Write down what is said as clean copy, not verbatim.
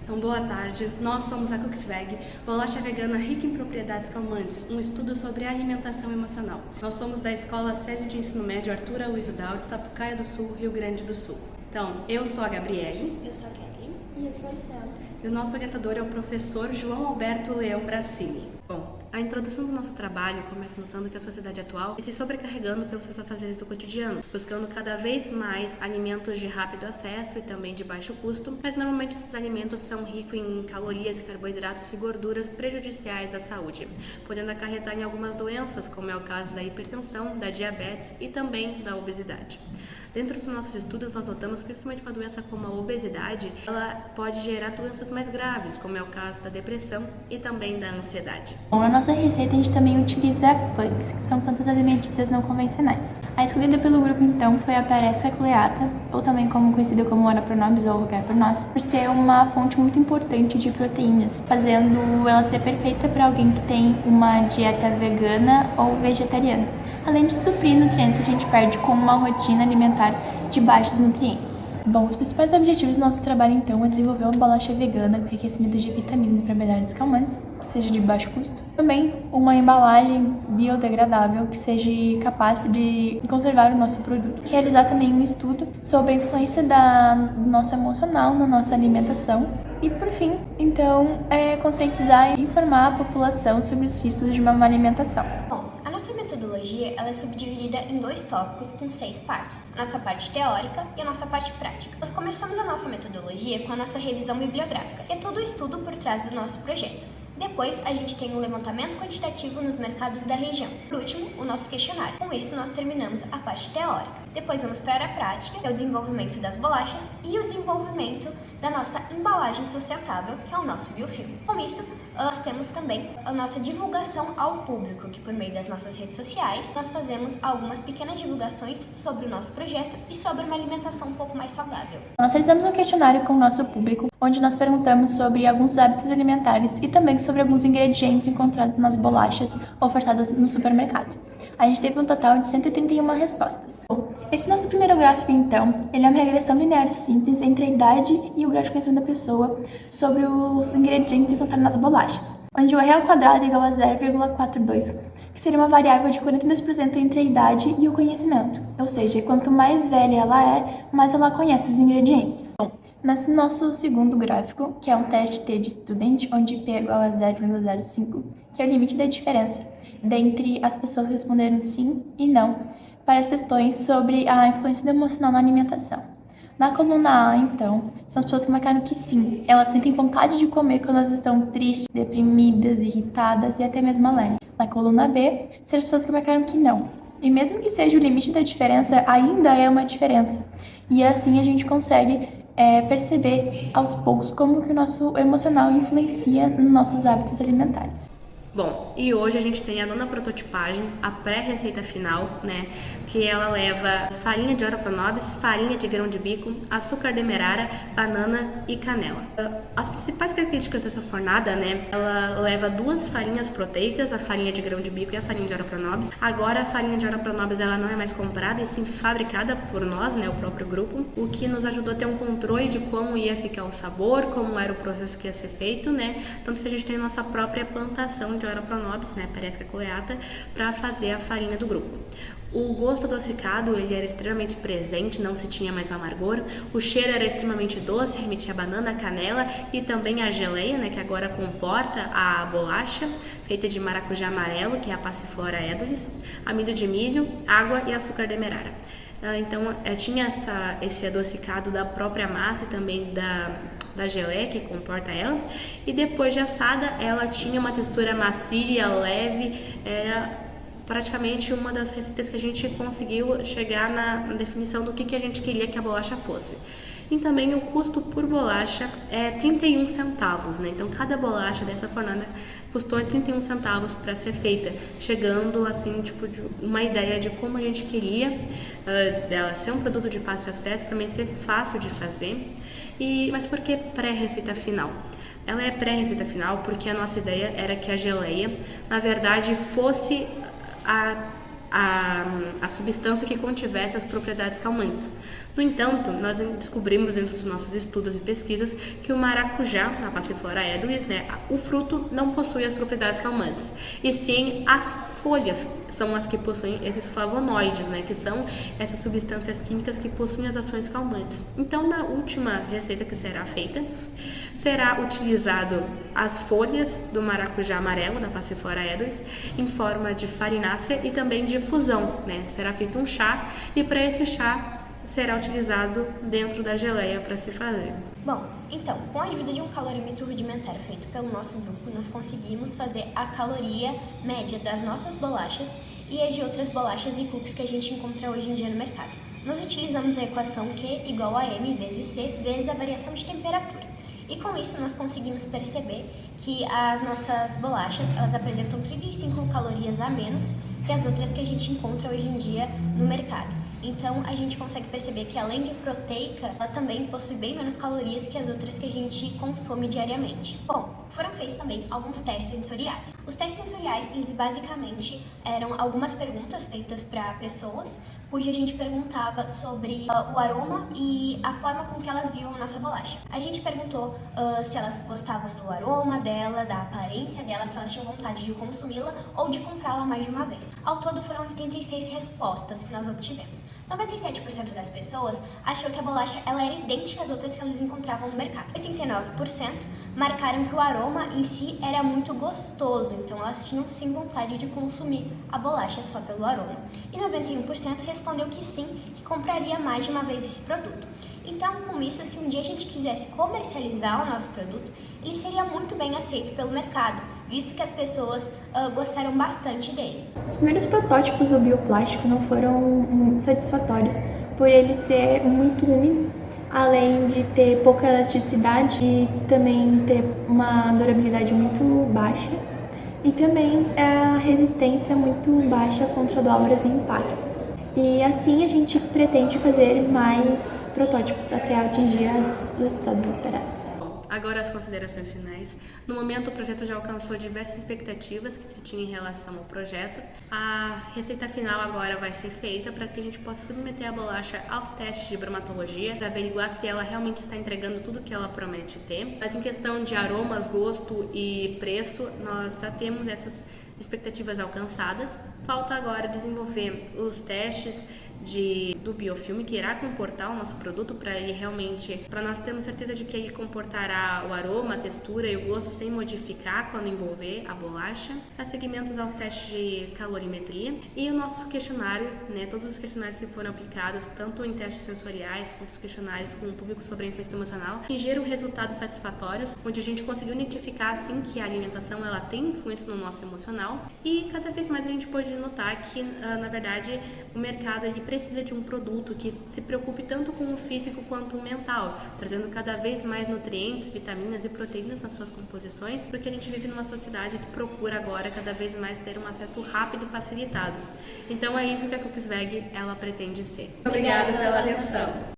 Então, boa tarde. Nós somos a Cooksveg, bolacha vegana rica em propriedades calmantes, um estudo sobre alimentação emocional. Nós somos da Escola SESI de Ensino Médio Arthur Aloysio Dal, de Sapucaia do Sul, Rio Grande do Sul. Então, eu sou a Gabriele. Eu sou a Kathleen. E eu sou a Estela. E o nosso orientador é o professor João Alberto Leão Bracini. Bom, a introdução do nosso trabalho começa notando que a sociedade atual está se sobrecarregando pelos seus afazeres do cotidiano, buscando cada vez mais alimentos de rápido acesso e também de baixo custo, mas normalmente esses alimentos são ricos em calorias, carboidratos e gorduras prejudiciais à saúde, podendo acarretar em algumas doenças, como é o caso da hipertensão, da diabetes e também da obesidade. Dentro dos nossos estudos, nós notamos que principalmente uma doença como a obesidade, ela pode gerar doenças mais graves, como é o caso da depressão e também da ansiedade. Bom, na nossa receita a gente também utiliza PUCs, que são plantas alimentícias não convencionais. A escolhida pelo grupo então foi a Peresca coleata, ou também como conhecida como Ora pro nobis ou Rogai por nós, por ser uma fonte muito importante de proteínas, fazendo ela ser perfeita para alguém que tem uma dieta vegana ou vegetariana, além de suprir nutrientes que a gente perde com uma rotina alimentar de baixos nutrientes. Bom, os principais objetivos do nosso trabalho então é desenvolver uma bolacha vegana com enriquecimento de vitaminas e propriedades calmantes, que seja de baixo custo. Também uma embalagem biodegradável que seja capaz de conservar o nosso produto. Realizar também um estudo sobre a influência do nosso emocional na nossa alimentação. E por fim, então, conscientizar e informar a população sobre os riscos de uma má alimentação. Bom, a nossa metodologia ela é subdividida em 2 tópicos com 6 partes, a nossa parte teórica e a nossa parte prática. Nós começamos a nossa metodologia com a nossa revisão bibliográfica, que é todo o estudo por trás do nosso projeto. Depois, a gente tem um levantamento quantitativo nos mercados da região. Por último, o nosso questionário. Com isso, nós terminamos a parte teórica. Depois, vamos para a prática, que é o desenvolvimento das bolachas e o desenvolvimento da nossa embalagem societável, que é o nosso biofilme. Com isso, nós temos também a nossa divulgação ao público, que por meio das nossas redes sociais, nós fazemos algumas pequenas divulgações sobre o nosso projeto e sobre uma alimentação um pouco mais saudável. Nós realizamos um questionário com o nosso público, onde nós perguntamos sobre alguns hábitos alimentares e também sobre alguns ingredientes encontrados nas bolachas ofertadas no supermercado. A gente teve um total de 131 respostas. Esse nosso primeiro gráfico, então, ele é uma regressão linear simples entre a idade e o grau de conhecimento da pessoa sobre os ingredientes encontrados nas bolachas, onde o R ao quadrado é igual a 0,42, que seria uma variável de 42% entre a idade e o conhecimento. Ou seja, quanto mais velha ela é, mais ela conhece os ingredientes. Bom, nesse nosso segundo gráfico, que é um teste T de estudante, onde P é igual a 0,05, que é o limite da diferença dentre as pessoas que responderam sim e não para as questões sobre a influência do emocional na alimentação. Na coluna A, então, são as pessoas que marcaram que sim, elas sentem vontade de comer quando elas estão tristes, deprimidas, irritadas e até mesmo alegres. Na coluna B, são as pessoas que marcaram que não. E mesmo que seja o limite da diferença, ainda é uma diferença. E assim a gente consegue perceber aos poucos como que o nosso emocional influencia nos nossos hábitos alimentares. Bom, e hoje a gente tem a nona prototipagem, a pré-receita final, né? Que ela leva farinha de Ora pro nobis, farinha de grão de bico, açúcar demerara, banana e canela. As principais características dessa fornada, né? Ela leva 2 farinhas proteicas, a farinha de grão de bico e a farinha de Ora pro nobis. Agora a farinha de Ora pro nobis ela não é mais comprada e sim fabricada por nós, né? O próprio grupo, o que nos ajudou a ter um controle de como ia ficar o sabor, como era o processo que ia ser feito, né? Tanto que a gente tem a nossa própria plantação de Ora pro nobis, né? Peresca coleata, para fazer a farinha do grupo. O gosto adocicado ele era extremamente presente, não se tinha mais amargor. O cheiro era extremamente doce, remetia a banana, a canela e também a geleia, né, que agora comporta a bolacha, feita de maracujá amarelo, que é a Passiflora edulis, amido de milho, água e açúcar demerara. Então, tinha esse adocicado da própria massa e também da geleia que comporta ela. E depois de assada, ela tinha uma textura macia, leve, era praticamente uma das receitas que a gente conseguiu chegar na definição do que a gente queria que a bolacha fosse. E também o custo por bolacha é 31 centavos, né? Então cada bolacha dessa fornada custou 31 centavos para ser feita, chegando assim, tipo, de uma ideia de como a gente queria dela ser um produto de fácil acesso, também ser fácil de fazer. Mas por que pré-receita final? Ela é pré-receita final porque a nossa ideia era que a geleia, na verdade, fosse a a substância que contivesse as propriedades calmantes. No entanto, nós descobrimos dentro dos nossos estudos e pesquisas que o maracujá, a Passiflora eduis, o fruto não possui as propriedades calmantes, e sim as folhas são as que possuem esses flavonoides, que são essas substâncias químicas que possuem as ações calmantes. Então, na última receita que será feita, será utilizado as folhas do maracujá amarelo, da Passiflora eduis, em forma de farinácea e também de fusão, Será feito um chá, e para esse chá será utilizado dentro da geleia para se fazer. Bom, então, com a ajuda de um calorímetro rudimentar feito pelo nosso grupo, nós conseguimos fazer a caloria média das nossas bolachas e as de outras bolachas e cookies que a gente encontra hoje em dia no mercado. Nós utilizamos a equação Q igual a M vezes C vezes a variação de temperatura. E com isso nós conseguimos perceber que as nossas bolachas, elas apresentam 35 calorias a menos que as outras que a gente encontra hoje em dia no mercado. Então, a gente consegue perceber que, além de proteica, ela também possui bem menos calorias que as outras que a gente consome diariamente. Bom, foram feitos também alguns testes sensoriais. Os testes sensoriais, eles basicamente eram algumas perguntas feitas para pessoas, cuja a gente perguntava sobre o aroma e a forma com que elas viam a nossa bolacha. A gente perguntou se elas gostavam do aroma dela, da aparência dela, se elas tinham vontade de consumi-la ou de comprá-la mais de uma vez. Ao todo foram 86 respostas que nós obtivemos. 97% das pessoas achou que a bolacha ela era idêntica às outras que elas encontravam no mercado. 89% marcaram que o aroma em si era muito gostoso, então elas tinham sim vontade de consumir a bolacha só pelo aroma. E 91% respondeu que sim, que compraria mais de uma vez esse produto. Então, com isso, se um dia a gente quisesse comercializar o nosso produto, ele seria muito bem aceito pelo mercado, visto que as pessoas gostaram bastante dele. Os primeiros protótipos do bioplástico não foram muito satisfatórios, por ele ser muito úmido, além de ter pouca elasticidade e também ter uma durabilidade muito baixa, e também a resistência muito baixa contra dobras e impactos. E assim a gente pretende fazer mais protótipos até atingir os resultados esperados. Agora as considerações finais. No momento o projeto já alcançou diversas expectativas que se tinha em relação ao projeto. A receita final agora vai ser feita para que a gente possa submeter a bolacha aos testes de bromatologia para averiguar se ela realmente está entregando tudo que ela promete ter. Mas em questão de aromas, gosto e preço, nós já temos essas expectativas alcançadas. Falta agora desenvolver os testes do biofilme que irá comportar o nosso produto para nós termos certeza de que ele comportará o aroma, a textura e o gosto sem modificar quando envolver a bolacha. Dá seguimentos aos testes de calorimetria e o nosso questionário, todos os questionários que foram aplicados, tanto em testes sensoriais quanto os questionários com o público sobre a influência emocional, atingiram resultados satisfatórios, onde a gente conseguiu identificar assim que a alimentação ela tem influência no nosso emocional, e cada vez mais a gente pode notar que na verdade o mercado ele precisa de um produto que se preocupe tanto com o físico quanto o mental, trazendo cada vez mais nutrientes, vitaminas e proteínas nas suas composições, porque a gente vive numa sociedade que procura agora cada vez mais ter um acesso rápido e facilitado. Então é isso que a Cookiesveg ela pretende ser. Obrigada pela atenção.